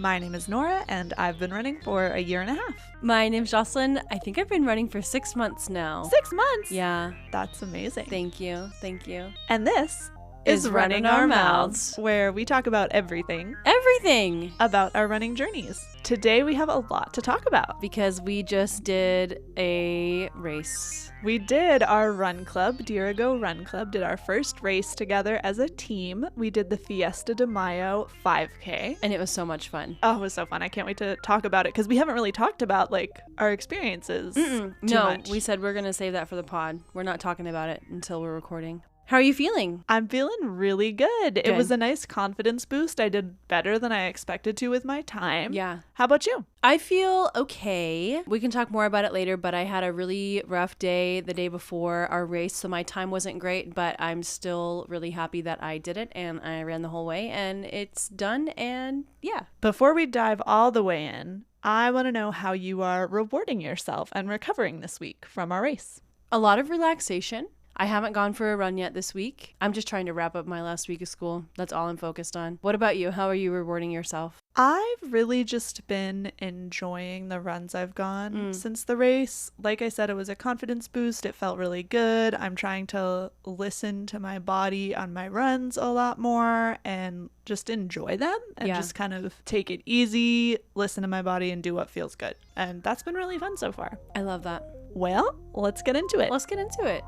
My name is Nora, and I've been running for a year and a half. My name's Joslyn. I think I've been running for 6 months now. 6 months? Yeah. That's amazing. Thank you. Thank you. And this is Running Our Mouths, where we talk about everything about our running journeys. Today we have a lot to talk about. Because we just did a race. We did our run club, Dirigo Run Club, did our first race together as a team. We did the Fiesta de Mayo 5K. And it was so much fun. Oh, it was so fun. I can't wait to talk about it because we haven't really talked about our experiences too much. We said we're going to save that for the pod. We're not talking about it until we're recording. How are you feeling? I'm feeling really good. It was a nice confidence boost. I did better than I expected to with my time. Yeah. How about you? I feel okay. We can talk more about it later, but I had a really rough day the day before our race, so my time wasn't great, but I'm still really happy that I did it and I ran the whole way and it's done and yeah. Before we dive all the way in, I want to know how you are rewarding yourself and recovering this week from our race. A lot of relaxation. I haven't gone for a run yet this week. I'm just trying to wrap up my last week of school. That's all I'm focused on. What about you? How are you rewarding yourself? I've really just been enjoying the runs I've gone since the race. Like I said, it was a confidence boost. It felt really good. I'm trying to listen to my body on my runs a lot more and just enjoy them and just kind of take it easy, listen to my body and do what feels good. And that's been really fun so far. I love that. Well, let's get into it. Let's get into it.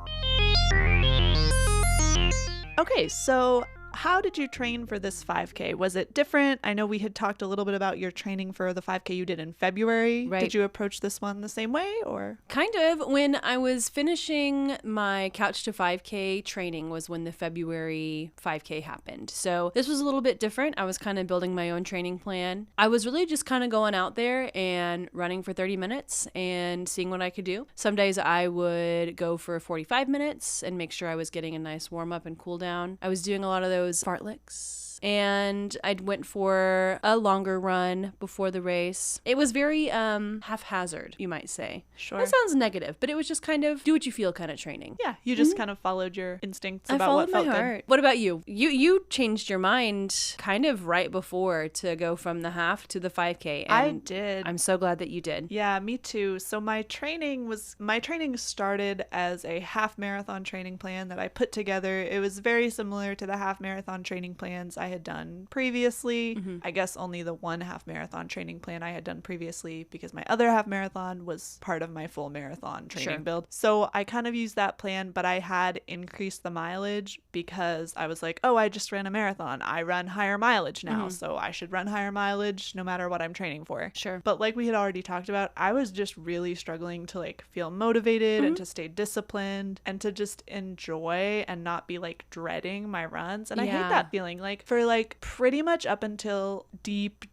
Okay, so how did you train for this 5K? Was it different? I know we had talked a little bit about your training for the 5K you did in February. Right. Did you approach this one the same way or? Kind of. When I was finishing my Couch to 5K training was when the February 5K happened. So this was a little bit different. I was kind of building my own training plan. I was really just kind of going out there and running for 30 minutes and seeing what I could do. Some days I would go for 45 minutes and make sure I was getting a nice warm up and cool down. I was doing a lot of those fartleks. And I went for a longer run before the race. It was very haphazard, you might say. Sure. That sounds negative, but it was just kind of do what you feel kind of training. Yeah, you just kind of followed your instincts I about what followed felt my good. heart. What about you? You changed your mind kind of right before to go from the half to the 5K. And I did. I'm so glad that you did. Yeah, me too. So my training started as a half marathon training plan that I put together. It was very similar to the half marathon training plans I had done previously. I guess only the one half marathon training plan I had done previously because my other half marathon was part of my full marathon training build. So I kind of used that plan, but I had increased the mileage because I was like, oh, I just ran a marathon. I run higher mileage now, so I should run higher mileage no matter what I'm training for. Sure. But like we had already talked about, I was just really struggling to feel motivated and to stay disciplined and to just enjoy and not be dreading my runs. And I hate that feeling. For pretty much up until deep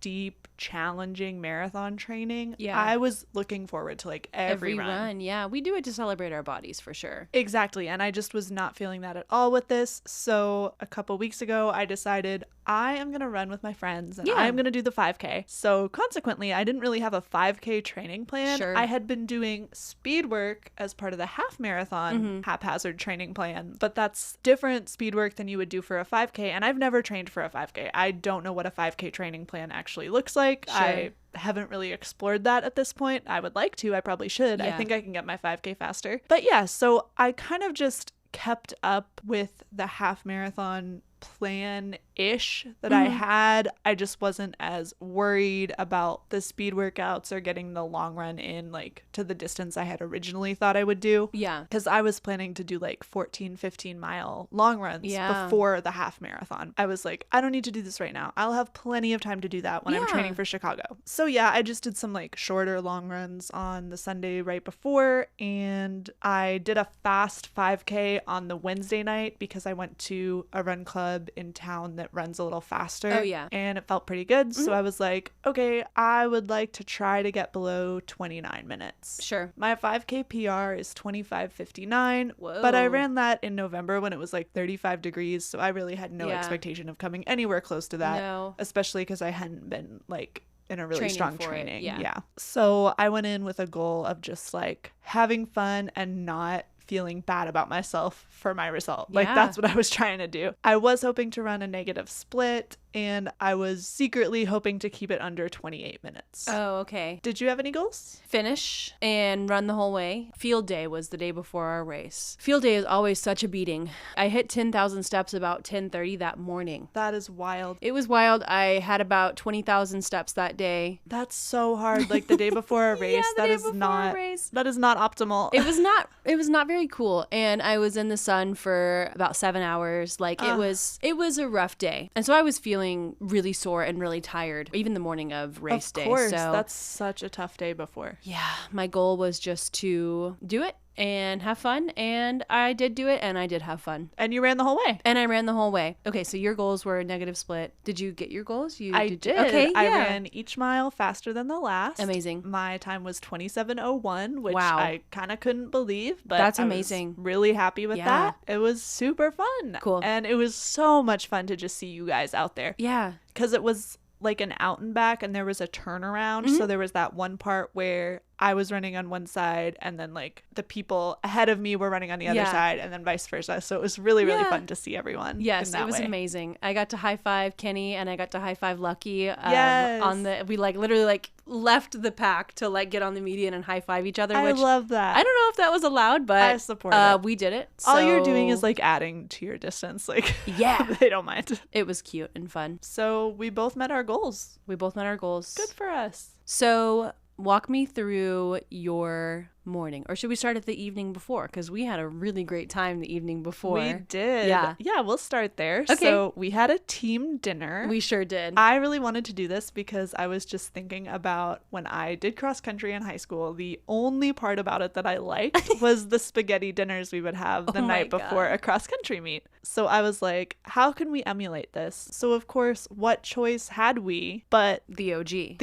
challenging marathon training, I was looking forward to every run. Yeah, we do it to celebrate our bodies for sure. Exactly. And I just was not feeling that at all with this. So a couple weeks ago, I decided I am going to run with my friends and I'm going to do the 5K. So consequently, I didn't really have a 5K training plan. Sure. I had been doing speed work as part of the half marathon haphazard training plan, but that's different speed work than you would do for a 5K. And I've never trained for a 5K. I don't know what a 5K training plan actually looks like. Sure. I haven't really explored that at this point. I would like to. I probably should. Yeah. I think I can get my 5K faster. But yeah, so I kind of just kept up with the half marathon plan-ish that I had. I just wasn't as worried about the speed workouts or getting the long run in to the distance I had originally thought I would do. Yeah. Because I was planning to do 14, 15 mile long runs before the half marathon. I was like, I don't need to do this right now. I'll have plenty of time to do that when I'm training for Chicago. So yeah, I just did some shorter long runs on the Sunday right before, and I did a fast 5K on the Wednesday night because I went to a run club in town that runs a little faster. Oh, yeah. And it felt pretty good. So I was like, okay, I would like to try to get below 29 minutes. Sure. My 5K PR is 25:59. Whoa. But I ran that in November when it was 35 degrees. So I really had no expectation of coming anywhere close to that. No. Especially because I hadn't been in a really Training strong for it, training. yeah. So I went in with a goal of just having fun and not feeling bad about myself for my result. Like, Yeah. that's what I was trying to do. I was hoping to run a negative split. and I was secretly hoping to keep it under 28 minutes. Oh, okay. Did you have any goals? Finish and run the whole way. Field day was the day before our race. Field day is always such a beating. I hit 10,000 steps about 10:30 that morning. That is wild. It was wild. I had about 20,000 steps that day. That's so hard. Like the day before a race, that is not optimal. It was not very cool. And I was in the sun for about 7 hours. Like it was a rough day. And so I was feeling really sore and really tired, even the morning of race day. Of course, so, that's such a tough day before. Yeah, my goal was just to do it and have fun, and I did do it, and I did have fun. And you ran the whole way. And I ran the whole way. Okay, so your goals were negative split. Did you get your goals? I did. Okay, I ran each mile faster than the last. Amazing. My time was 27:01, which wow. I kind of couldn't believe, but that's I amazing. was really happy with that. It was super fun. Cool. And it was so much fun to just see you guys out there. Yeah. Because it was like an out and back, and there was a turnaround. Mm-hmm. So there was that one part where I was running on one side, and then like the people ahead of me were running on the other side, and then vice versa. So it was really, really fun to see everyone. Yes, it was amazing. I got to high five Kenny, and I got to high five Lucky. We like literally like left the pack to like get on the median and high five each other. I love that. I don't know if that was allowed, but I support it. We did it. So... All you're doing is like adding to your distance. Like they don't mind. It was cute and fun. So we both met our goals. Good for us. So walk me through your morning, or should we start at the evening before? Because we had a really great time the evening before. We did. Yeah, we'll start there. Okay. So we had a team dinner. We sure did. I really wanted to do this because I was just thinking about when I did cross country in high school. The only part about it that I liked was the spaghetti dinners we would have the night before a cross country meet. So I was like, how can we emulate this? So of course, what choice had we but the OG?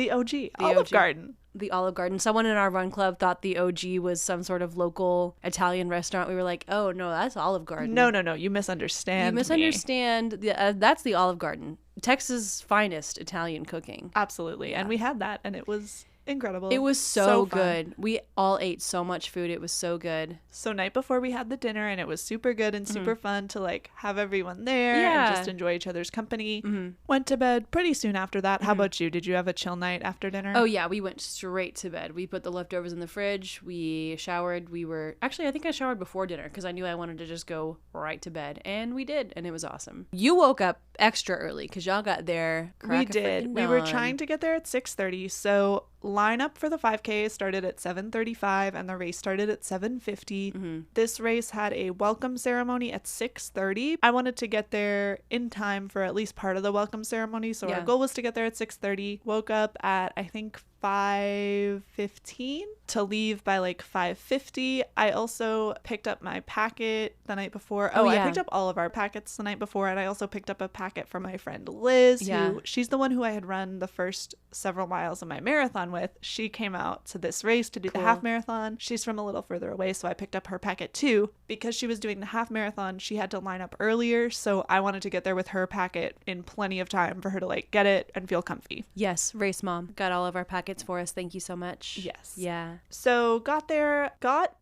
Olive Garden. The Olive Garden. Someone in our run club thought the OG was some sort of local Italian restaurant. We were like, oh no, that's Olive Garden. No, you misunderstand. That's the Olive Garden. Texas' finest Italian cooking. Absolutely. Yeah. And we had that, and it was incredible. It was so good. We all ate so much food. It was so good. So night before we had the dinner, and it was super good and super fun to like have everyone there and just enjoy each other's company. Went to bed pretty soon after that. How about you? Did you have a chill night after dinner? Oh yeah, we went straight to bed. We put the leftovers in the fridge. We showered. I think I showered before dinner because I knew I wanted to just go right to bed, and we did, and it was awesome. You woke up extra early because y'all got there. We did. We were trying to get there at 6:30, so lineup for the 5K started at 7:35 and the race started at 7:50. This race had a welcome ceremony at 6:30. I wanted to get there in time for at least part of the welcome ceremony, so our goal was to get there at 6:30. Woke up at I think 5:15 to leave by like 5:50. I also picked up my packet the night before. I picked up all of our packets the night before, and I also picked up a packet for my friend Liz, who she's the one who I had run the first several miles of my marathon with. She came out to this race to do the half marathon. She's from a little further away, so I picked up her packet too. Because she was doing the half marathon, she had to line up earlier, so I wanted to get there with her packet in plenty of time for her to like get it and feel comfy. Yes, race mom got all of our packets for us. Thank you so much. Yes. Yeah. So got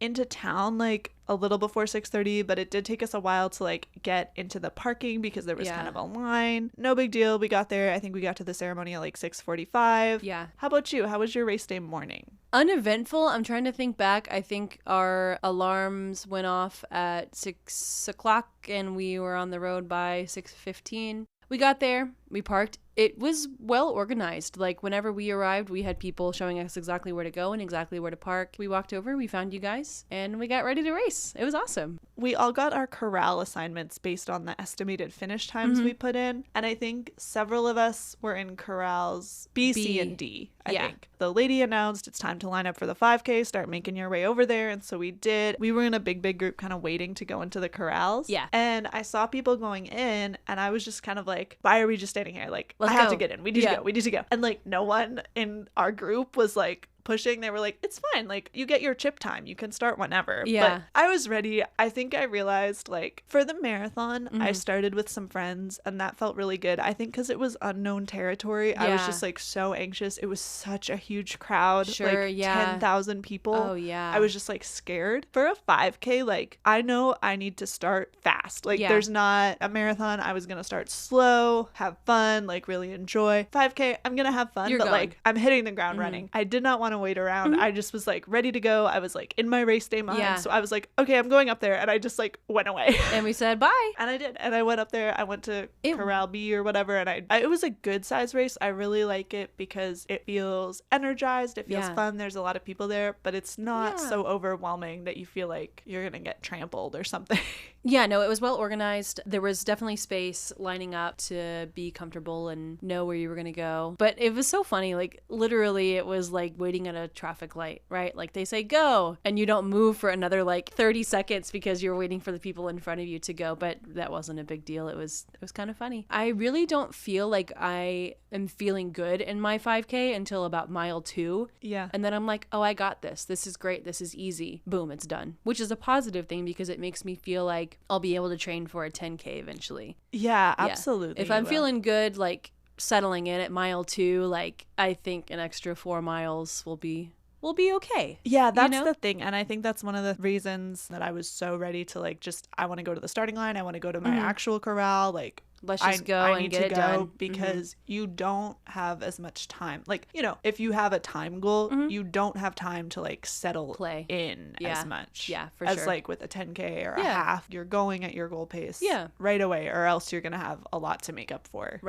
into town like a little before 6:30, but it did take us a while to like get into the parking because there was kind of a line. No big deal. We got there. I think we got to the ceremony at like 6:45. Yeah. How about you? How was your race day morning? Uneventful. I'm trying to think back. I think our alarms went off at 6 o'clock and we were on the road by 6:15. We got there. We parked. It was well organized. Like whenever we arrived, we had people showing us exactly where to go and exactly where to park. We walked over, we found you guys, and we got ready to race. It was awesome. We all got our corral assignments based on the estimated finish times we put in. And I think several of us were in corrals B, C, and D, I think. The lady announced it's time to line up for the 5K, start making your way over there. And so we did. We were in a big group kind of waiting to go into the corrals. Yeah. And I saw people going in, and I was just kind of like, why are we just standing here? Like, Let's I have go. to get in. We need to go. And like no one in our group was like pushing, they were like, it's fine. Like, you get your chip time. You can start whenever. Yeah. But I was ready. I think I realized, like, for the marathon, I started with some friends, and that felt really good. I think because it was unknown territory, I was just, like, so anxious. It was such a huge crowd. Sure, like, yeah. 10,000 people. Oh, yeah. I was just, like, scared. For a 5K, like, I know I need to start fast. Like, there's not a marathon. I was going to start slow, have fun, like, really enjoy. 5K, I'm going to have fun, but, like, I'm hitting the ground running. I did not want to wait around. I just was, like, ready to go. I was, like, in my race day mind. So I was like, okay, I'm going up there. And I just, like, went away. And we said bye. And I did. And I went up there. I went to Corral B or whatever. And it was a good size race. I really like it because it feels energized. It feels fun. There's a lot of people there, but it's not so overwhelming that you feel like you're going to get trampled or something. Yeah, no, it was well organized. There was definitely space lining up to be comfortable and know where you were going to go. But it was so funny. Like, literally, it was like waiting at a traffic light, right? Like, they say go, and you don't move for another like 30 seconds because you're waiting for the people in front of you to go. But that wasn't a big deal. It was kind of funny. I really don't feel like I am feeling good in my 5K until about mile 2. Yeah. And then I'm like, oh, I got this. This is great. This is easy. Boom, it's done. Which is a positive thing because it makes me feel like I'll be able to train for a 10K eventually. Yeah, absolutely. If I'm feeling good, like settling in at mile 2, like I think an extra 4 miles will be okay. Yeah, that's the thing. And I think that's one of the reasons that I was so ready to like I want to go to the starting line. I want to go to my actual corral. Like, let's just go and get it done. Because you don't have as much time. Like, you know, if you have a time goal, you don't have time to like settle in as much. Yeah, for as sure. Like with a 10K or a half, you're going at your goal pace right away, or else you're going to have a lot to make up for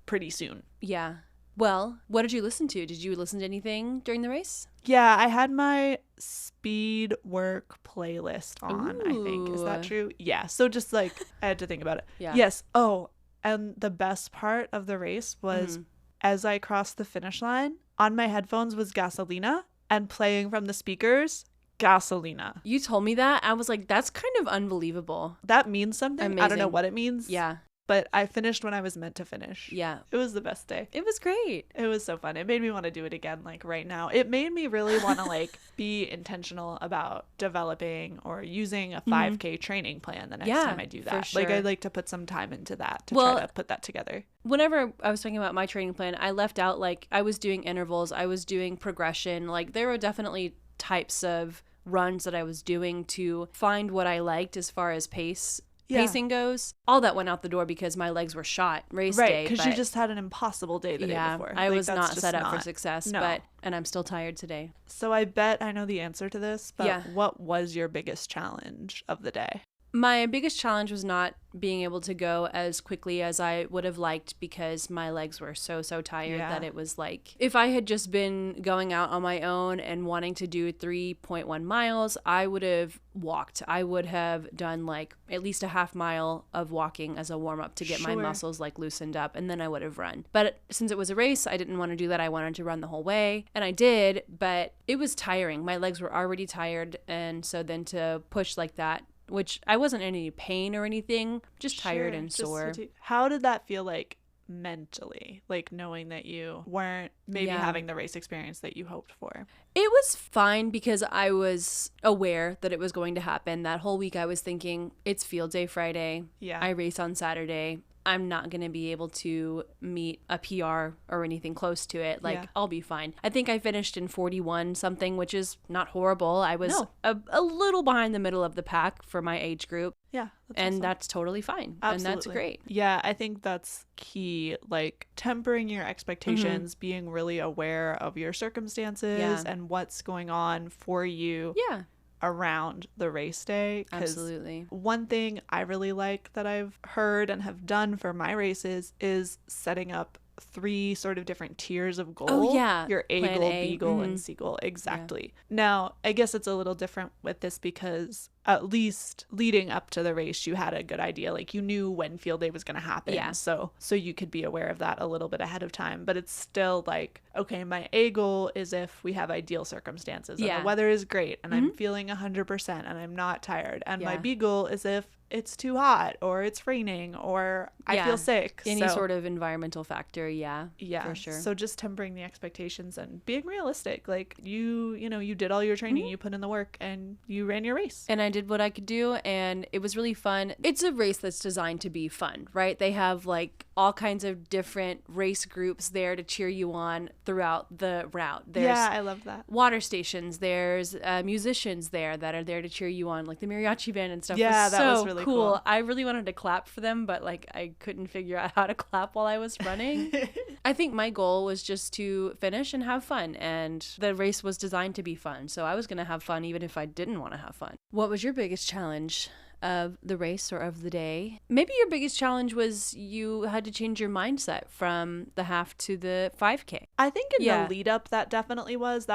pretty soon. Yeah. Well, what did you listen to? Did you listen to anything during the race? Yeah, I had my speed work playlist on, I think. Is that true? Yeah. So just like, I had to think about it. Yeah. Yes. Oh, and the best part of the race was as I crossed the finish line, on my headphones was Gasolina, and playing from the speakers, Gasolina. You told me that. I was like, that's kind of unbelievable. That means something. Amazing. I don't know what it means. Yeah. But I finished when I was meant to finish. Yeah. It was the best day. It was great. It was so fun. It made me want to do it again, like right now. It made me really want to like be intentional about developing or using a 5K training plan the next time I do that. For sure. Like, I'd like to put some time into that to try to put that together. Whenever I was talking about my training plan, I left out like I was doing intervals, I was doing progression. Like, there were definitely types of runs that I was doing to find what I liked as far as pacing goes. All that went out the door because my legs were shot race day. Right, because you just had an impossible day the day before. I was not set up for success, and I'm still tired today. So I bet I know the answer to this, but what was your biggest challenge of the day? My biggest challenge was not being able to go as quickly as I would have liked because my legs were so tired that it was like, if I had just been going out on my own and wanting to do 3.1 miles, I would have walked. I would have done like at least a half mile of walking as a warm up to get my muscles like loosened up, and then I would have run. But since it was a race, I didn't want to do that. I wanted to run the whole way, and I did, but it was tiring. My legs were already tired, and so then to push like that, which I wasn't in any pain or anything, just tired and sore. How did that feel like mentally? Like, knowing that you weren't maybe having the race experience that you hoped for? It was fine because I was aware that it was going to happen. That whole week I was thinking, it's field day Friday. Yeah. I race on Saturday. I'm not going to be able to meet a PR or anything close to it. Like, I'll be fine. I think I finished in 41 something, which is not horrible. I was a little behind the middle of the pack for my age group. Yeah. And awesome. That's totally fine. Absolutely. And that's great. Yeah, I think that's key. Like, tempering your expectations, being really aware of your circumstances and what's going on for you. Yeah. Around the race day. Absolutely. One thing I really like that I've heard and have done for my races is setting up 3 sort of different tiers of goal. Oh, yeah. Your A Plan goal, A. B goal, and C goal. Exactly. Yeah. Now, I guess it's a little different with this because at least leading up to the race, you had a good idea. Like, you knew when field day was going to happen. Yeah. So you could be aware of that a little bit ahead of time. But it's still like, okay, my A goal is if we have ideal circumstances and the weather is great and I'm feeling 100% and I'm not tired. And my B goal is if it's too hot or it's raining or I feel sick. Any sort of environmental factor. Yeah, for sure. So just tempering the expectations and being realistic. Like you did all your training, you put in the work, and you ran your race. And I did what I could do, and it was really fun. It's a race that's designed to be fun, right? They have like all kinds of different race groups there to cheer you on throughout the route. There's I love that. water stations. There's musicians there that are there to cheer you on, like the mariachi band and stuff. Yeah, that was so really cool. I really wanted to clap for them, but like I couldn't figure out how to clap while I was running. I think my goal was just to finish and have fun, and the race was designed to be fun. So I was going to have fun even if I didn't want to have fun. What was your biggest challenge of the race or of the day? Maybe your biggest challenge was you had to change your mindset from the half to the 5K. I think in the lead up that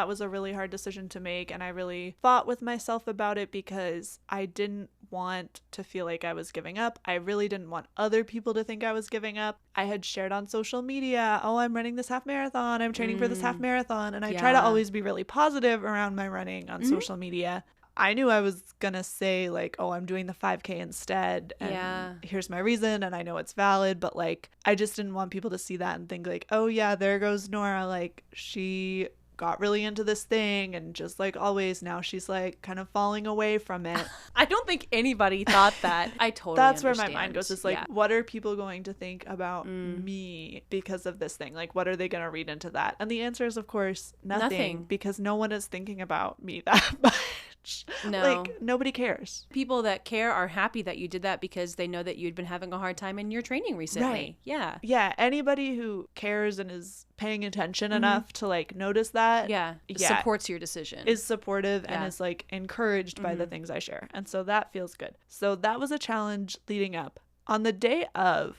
was a really hard decision to make, and I really fought with myself about it because I didn't want to feel like I was giving up. I really didn't want other people to think I was giving up. I had shared on social media, oh, I'm running this half marathon, I'm training for this half marathon, and I try to always be really positive around my running on social media. I knew I was gonna say like, oh, I'm doing the 5K instead, and here's my reason, and I know it's valid, but like I just didn't want people to see that and think like, oh yeah, there goes Norah, like she got really into this thing, and just like always now she's like kind of falling away from it. I don't think anybody thought that. I totally That's understand. where my mind goes. It's like, what are people going to think about me because of this thing? Like, what are they going to read into that? And the answer is, of course, nothing. Because no one is thinking about me that much. No. Like, nobody cares. People that care are happy that you did that because they know that you'd been having a hard time in your training recently. Right. Yeah. Yeah. Anybody who cares and is paying attention enough to like notice that supports your decision, is supportive and is like encouraged by the things I share, and so that feels good. So that was a challenge leading up. On the day of,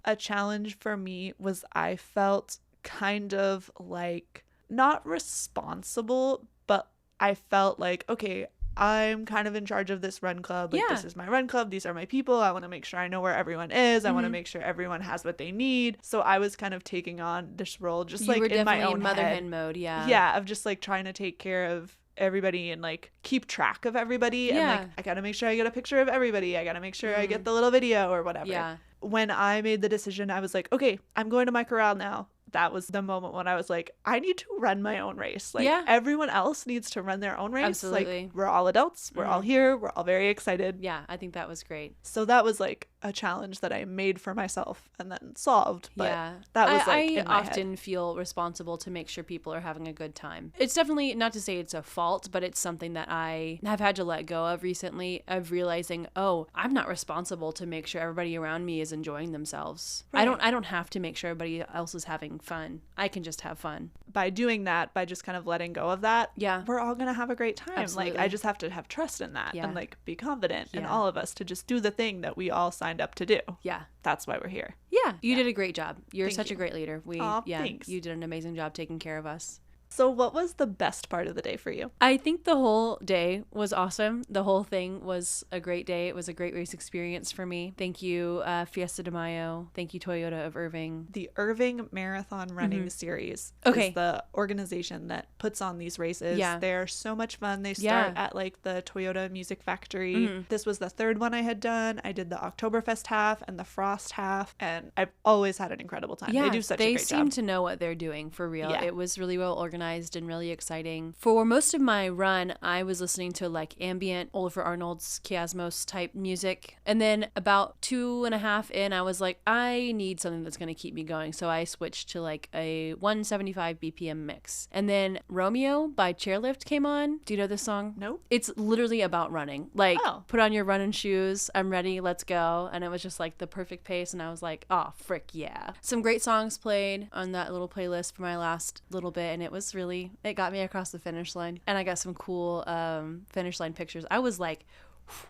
a challenge for me was I felt kind of like not responsible, but I felt like, okay, I'm kind of in charge of this run club. Like, this is my run club. These are my people. I want to make sure I know where everyone is. I want to make sure everyone has what they need. So I was kind of taking on this role, just like in my own mother head. hen mode. Yeah. Yeah. Of just like trying to take care of everybody and like keep track of everybody. And like, I got to make sure I get a picture of everybody. I got to make sure I get the little video or whatever. Yeah. When I made the decision, I was like, okay, I'm going to my corral now. That was the moment when I was like, I need to run my own race. Like everyone else needs to run their own race. Absolutely. Like we're all adults. We're all here. We're all very excited. Yeah, I think that was great. So that was like a challenge that I made for myself and then solved. But that was like in my often head. Feel responsible to make sure people are having a good time. It's definitely not to say it's a fault, but it's something that I have had to let go of recently, of realizing, oh, I'm not responsible to make sure everybody around me is enjoying themselves. Right. I don't have to make sure everybody else is having fun. I can just have fun. By doing that, by just kind of letting go of that, we're all going to have a great time. Absolutely. Like, I just have to have trust in that and like be confident in all of us to just do the thing that we all signed up to do. Yeah. That's why we're here. Yeah. You did a great job. You're Thank such you. a great leader. Thanks. You did an amazing job taking care of us. So what was the best part of the day for you? I think the whole day was awesome. The whole thing was a great day. It was a great race experience for me. Thank you, Fiesta de Mayo. Thank you, Toyota of Irving. The Irving Marathon Running Series is the organization that puts on these races. Yeah. They're so much fun. They start at like the Toyota Music Factory. This was the third one I had done. I did the Oktoberfest half and the Frost half, and I've always had an incredible time. They do such a great job. They seem to know what they're doing, for real. Yeah. It was really well organized and really exciting. For most of my run, I was listening to like ambient Oliver Arnold's Chiasmos type music. And then about 2.5 in, I was like, I need something that's going to keep me going. So I switched to like a 175 BPM mix. And then Romeo by Chairlift came on. Do you know this song? Nope. It's literally about running. Like, put on your running shoes. I'm ready. Let's go. And it was just like the perfect pace. And I was like, oh, frick yeah. Some great songs played on that little playlist for my last little bit. And it got me across the finish line. And I got some cool finish line pictures. I was like,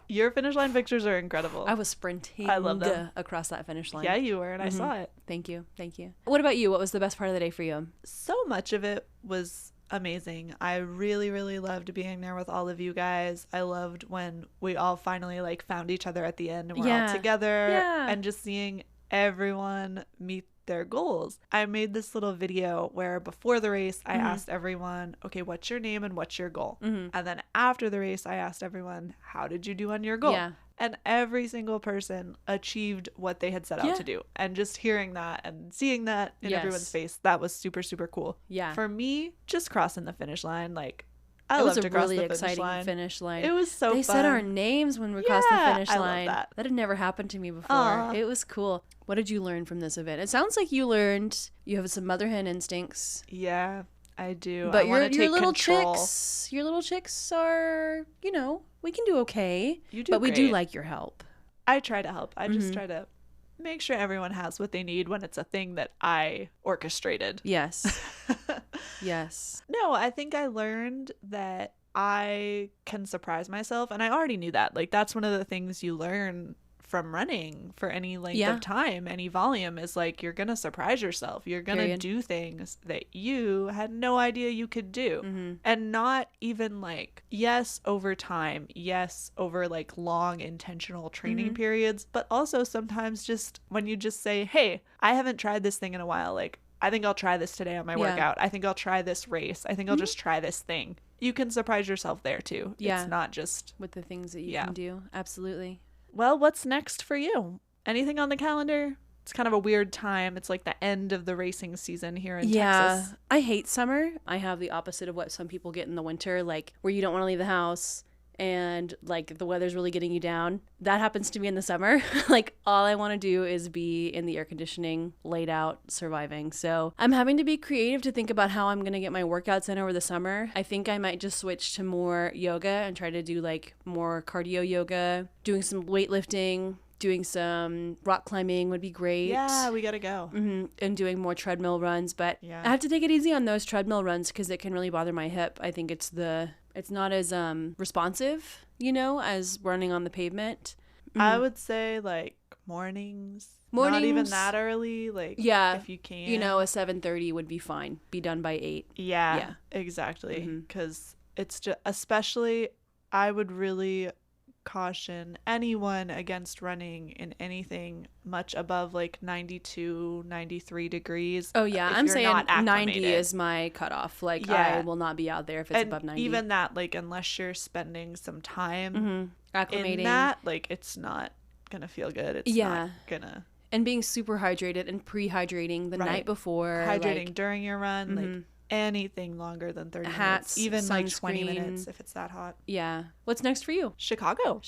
your finish line pictures are incredible. I was sprinting I love them. across that finish line. Yeah, you were, and I saw it. Thank you. What about you? What was the best part of the day for you? So much of it was amazing. I really, really loved being there with all of you guys. I loved when we all finally like found each other at the end and we're all together and just seeing everyone meet their goals. I made this little video where before the race I asked everyone, okay, what's your name and what's your goal? And then after the race I asked everyone, how did you do on your goal? And every single person achieved what they had set out to do. And just hearing that and seeing that in everyone's face, that was super, super cool. Yeah. For me, just crossing the finish line, like, I love to cross the finish line. It was a really exciting finish line. It was so fun. They said our names when we crossed the finish line. I love that. That had never happened to me before. It was cool. What did you learn from this event? It sounds like you learned you have some mother hen instincts. Yeah, I do. But your little chicks are, we can do okay. You do But great. We do like your help. I try to help. I just try to make sure everyone has what they need when it's a thing that I orchestrated. Yes. Yes. No, I think I learned that I can surprise myself, and I already knew that. Like, that's one of the things you learn from running for any length of time, any volume, is like, you're gonna surprise yourself. You're gonna do things that you had no idea you could do. And not even like, yes, over time, yes, over like long intentional training periods, but also sometimes just when you just say, hey, I haven't tried this thing in a while, like, I think I'll try this today on my workout. I think I'll try this race. I think I'll just try this thing. You can surprise yourself there too. Yeah. It's not just with the things that you can do. Absolutely. Well, what's next for you? Anything on the calendar? It's kind of a weird time. It's like the end of the racing season here in Texas. I hate summer. I have the opposite of what some people get in the winter, like where you don't want to leave the house and like the weather's really getting you down. That happens to me in the summer. Like all I want to do is be in the air conditioning, laid out, surviving. So I'm having to be creative to think about how I'm going to get my workouts in over the summer. I think I might just switch to more yoga and try to do like more cardio yoga, doing some weightlifting, doing some rock climbing would be great. Yeah, we gotta go. And doing more treadmill runs. But I have to take it easy on those treadmill runs because it can really bother my hip. I think it's not as responsive, as running on the pavement. I would say like mornings. Not even that early. Like, if you can. A 7:30 would be fine. Be done by 8. Yeah. Exactly. Because it's just, especially, I would really caution anyone against running in anything much above like 92, 93 degrees. Oh yeah, I'm saying 90 is my cutoff. Like I will not be out there if it's above 90. Even that, like, unless you're spending some time acclimating in that, like, it's not gonna feel good. It's not gonna. And being super hydrated and pre-hydrating the night before. Hydrating during your run, like anything longer than 30 minutes, even sunscreen. Like 20 minutes if it's that hot. Yeah. What's next for you? Chicago.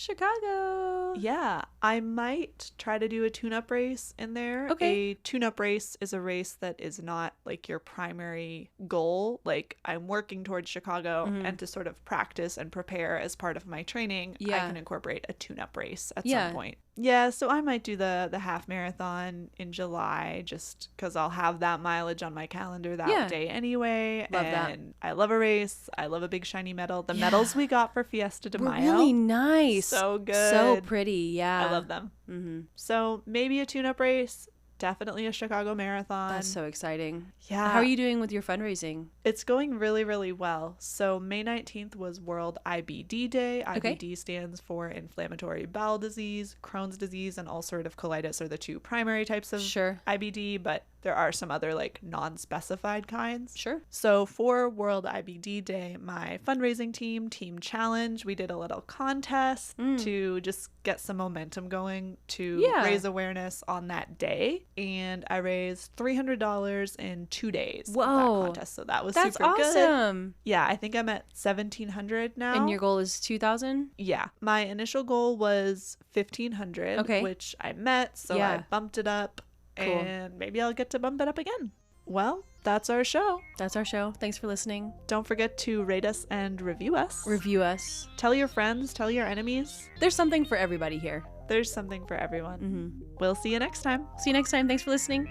Yeah. I might try to do a tune-up race in there. Okay. A tune-up race is a race that is not like your primary goal. Like, I'm working towards Chicago, and to sort of practice and prepare as part of my training, I can incorporate a tune-up race at some point. Yeah, so I might do the half marathon in July just because I'll have that mileage on my calendar that day anyway. Love that. And I love a race. I love a big shiny medal. The medals we got for Fiesta de Mayo. Really nice. So good. So pretty, yeah. I love them. So maybe a tune-up race. Definitely a Chicago marathon. That's so exciting. Yeah. How are you doing with your fundraising? It's going really, really well. So May 19th was World IBD Day. IBD stands for inflammatory bowel disease, Crohn's disease, and ulcerative colitis are the two primary types of IBD, but there are some other like non-specified kinds. Sure. So for World IBD Day, my fundraising team challenge, we did a little contest to just get some momentum going to raise awareness on that day. And I raised $300 in 2 days of that contest. So that was super good. That's awesome. Yeah, I think I'm at $1,700 now. And your goal is $2,000? Yeah. My initial goal was $1,500, which I met. So I bumped it up. Cool. And maybe I'll get to bump it up again. Well, that's our show. Thanks for listening. Don't forget to rate us and review us. Tell your friends, tell your enemies. There's something for everybody here. There's something for everyone. We'll see you next time. Thanks for listening.